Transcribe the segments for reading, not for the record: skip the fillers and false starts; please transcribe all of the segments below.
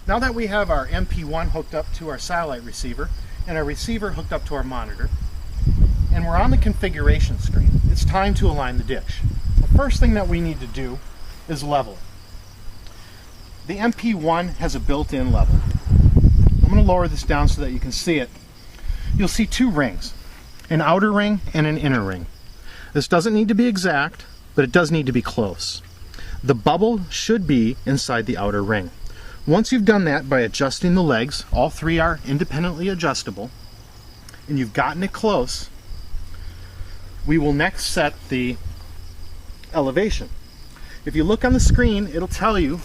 Now that we have our MP1 hooked up to our satellite receiver and our receiver hooked up to our monitor, and we're on the configuration screen, it's time to align the dish. The first thing that we need to do is level it. The MP1 has a built-in level. I'm going to lower this down so that you can see it. You'll see two rings, an outer ring and an inner ring. This doesn't need to be exact, but it does need to be close. The bubble should be inside the outer ring. Once you've done that by adjusting the legs, all three are independently adjustable, and you've gotten it close, we will next set the elevation. If you look on the screen, it'll tell you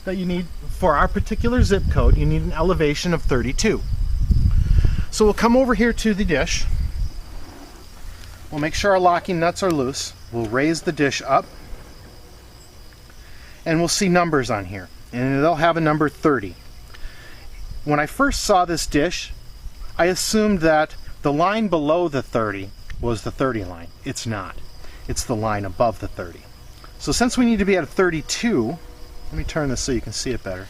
that you need, for our particular zip code, you need an elevation of 32. So we'll come over here to the dish. We'll make sure our locking nuts are loose. We'll raise the dish up, and we'll see numbers on here, and they'll have a number 30. When I first saw this dish, I assumed that the line below the 30 was the 30 line. It's not. It's the line above the 30. So since we need to be at a 32, let me turn this so you can see it better.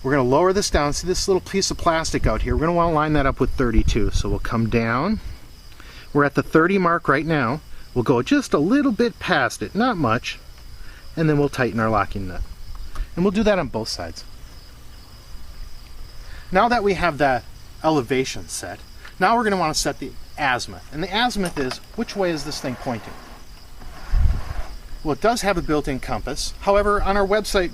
We're going to lower this down. See this little piece of plastic out here? We're going to want to line that up with 32. So we'll come down. We're at the 30 mark right now. We'll go just a little bit past it, not much, and then we'll tighten our locking nut. And we'll do that on both sides. Now that we have that elevation set, now we're going to want to set the azimuth. And the azimuth is, which way is this thing pointing? Well, it does have a built-in compass. However, on our website,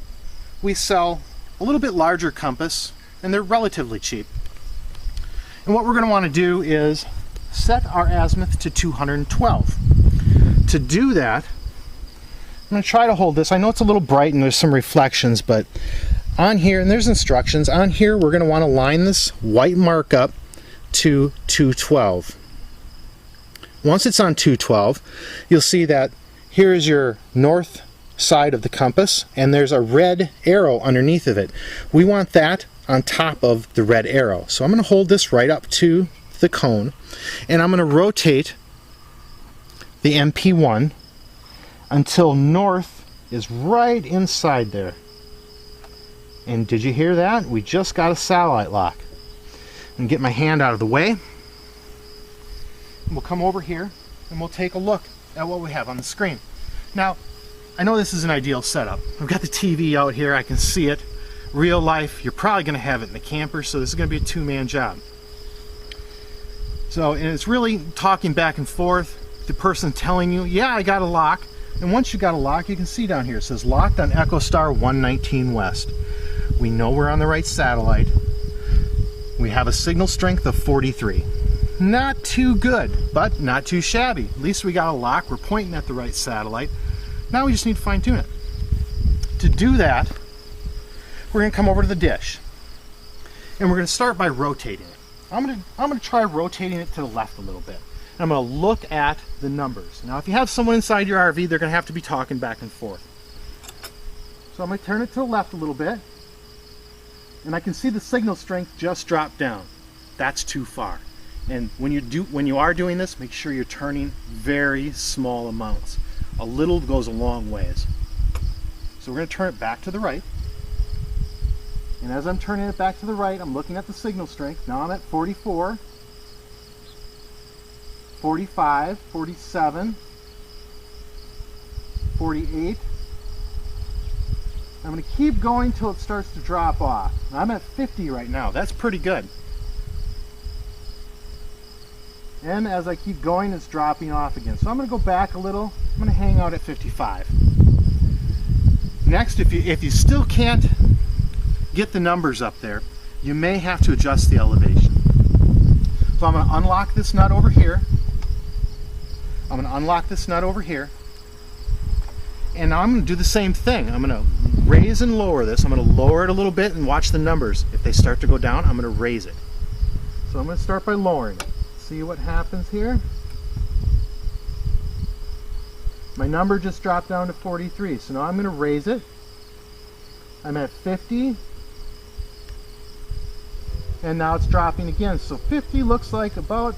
we sell a little bit larger compass, and they're relatively cheap. And what we're going to want to do is set our azimuth to 212. To do that, I'm going to try to hold this. I know it's a little bright and there's some reflections, but on here, and there's instructions, on here we're going to want to line this white mark up to 212. Once it's on 212, you'll see that here is your north side of the compass, and there's a red arrow underneath of it. We want that on top of the red arrow. So I'm going to hold this right up to the cone, and I'm going to rotate the MP1 until north is right inside there. And did you hear that? We just got a satellite lock. And get my hand out of the way. We'll come over here and we'll take a look at what we have on the screen. Now, I know this is an ideal setup. I've got the TV out here, I can see it. Real life, you're probably going to have it in the camper, so this is going to be a two-man job. So, and it's really talking back and forth, the person telling you, yeah, I got a lock. And once you got a lock, you can see down here, it says locked on EchoStar 119 West. We know we're on the right satellite. We have a signal strength of 43. Not too good, but not too shabby. At least we got a lock, we're pointing at the right satellite. Now we just need to fine tune it. To do that, we're gonna come over to the dish. And we're gonna start by rotating it. I'm gonna try rotating it to the left a little bit. And I'm gonna look at the numbers. Now if you have someone inside your RV, they're gonna have to be talking back and forth. So I'm gonna turn it to the left a little bit. And I can see the signal strength just drop down. That's too far. And when you are doing this, make sure you're turning very small amounts. A little goes a long ways. So we're going to turn it back to the right. And as I'm turning it back to the right, I'm looking at the signal strength. Now I'm at 44, 45, 47, 48. I'm going to keep going till it starts to drop off. Now I'm at 50 right now. That's pretty good. And as I keep going, it's dropping off again. So I'm going to go back a little. I'm going to hang out at 55. Next, if you still can't get the numbers up there, you may have to adjust the elevation. So I'm going to unlock this nut over here. I'm going to unlock this nut over here. And now I'm going to do the same thing. I'm going to raise and lower this. I'm going to lower it a little bit and watch the numbers. If they start to go down, I'm going to raise it. So I'm going to start by lowering it. See what happens here. My number just dropped down to 43. So now I'm going to raise it. I'm at 50. And now it's dropping again. So 50 looks like about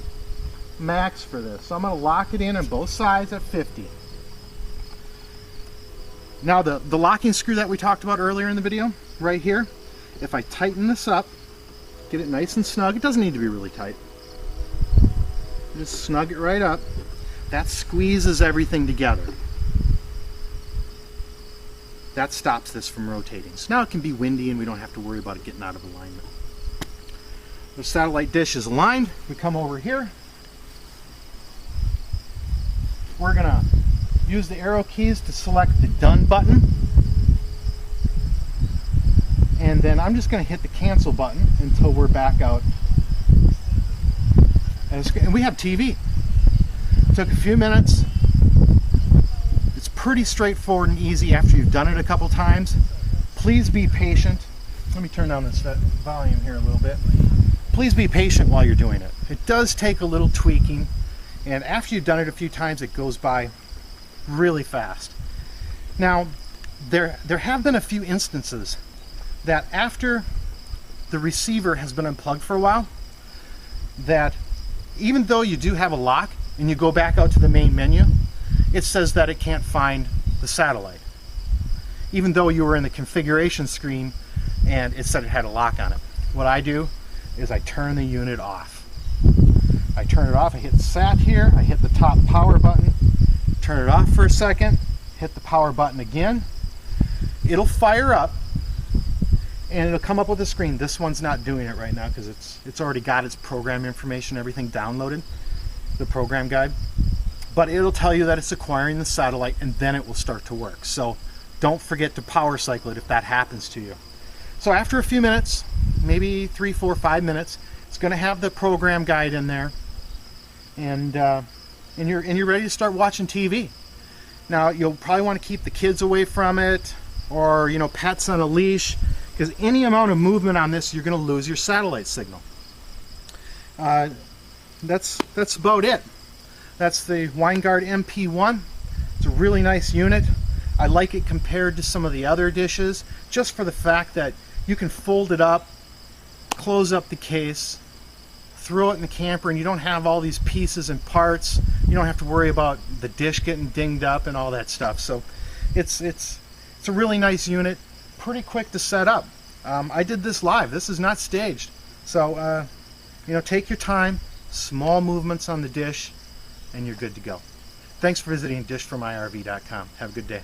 max for this. So I'm going to lock it in on both sides at 50. Now the locking screw that we talked about earlier in the video, right here, if I tighten this up, get it nice and snug, it doesn't need to be really tight. Just snug it right up. That squeezes everything together. That stops this from rotating. So now it can be windy and we don't have to worry about it getting out of alignment. The satellite dish is aligned. We come over here. We're going to use the arrow keys to select the done button. And then I'm just going to hit the cancel button until we're back out. And we have TV. It took a few minutes. It's pretty straightforward and easy after you've done it a couple times. Please be patient. Let me turn down this volume here a little bit. Please be patient while you're doing it. It does take a little tweaking, and after you've done it a few times, it goes by really fast. Now, there have been a few instances that after the receiver has been unplugged for a while, that even though you do have a lock and you go back out to the main menu, it says that it can't find the satellite. Even though you were in the configuration screen and it said it had a lock on it. What I do is I turn the unit off. I turn it off, I hit sat here, I hit the top power button, turn it off for a second, hit the power button again. It'll fire up and it'll come up with a screen. This one's not doing it right now because it's already got its program information, everything downloaded, the program guide. But it'll tell you that it's acquiring the satellite and then it will start to work. So don't forget to power cycle it if that happens to you. So after a few minutes, maybe 3, 4, 5 minutes, it's going to have the program guide in there, and you're ready to start watching TV. Now you'll probably want to keep the kids away from it, or pets on a leash, because any amount of movement on this, you're going to lose your satellite signal. That's about it. That's the Winegard MP1. It's a really nice unit. I like it compared to some of the other dishes, just for the fact that you can fold it up, close up the case, throw it in the camper, and you don't have all these pieces and parts. You don't have to worry about the dish getting dinged up and all that stuff. So it's a really nice unit, pretty quick to set up. I did this live. This is not staged. So take your time, small movements on the dish, and you're good to go. Thanks for visiting dishfromirv.com. Have a good day.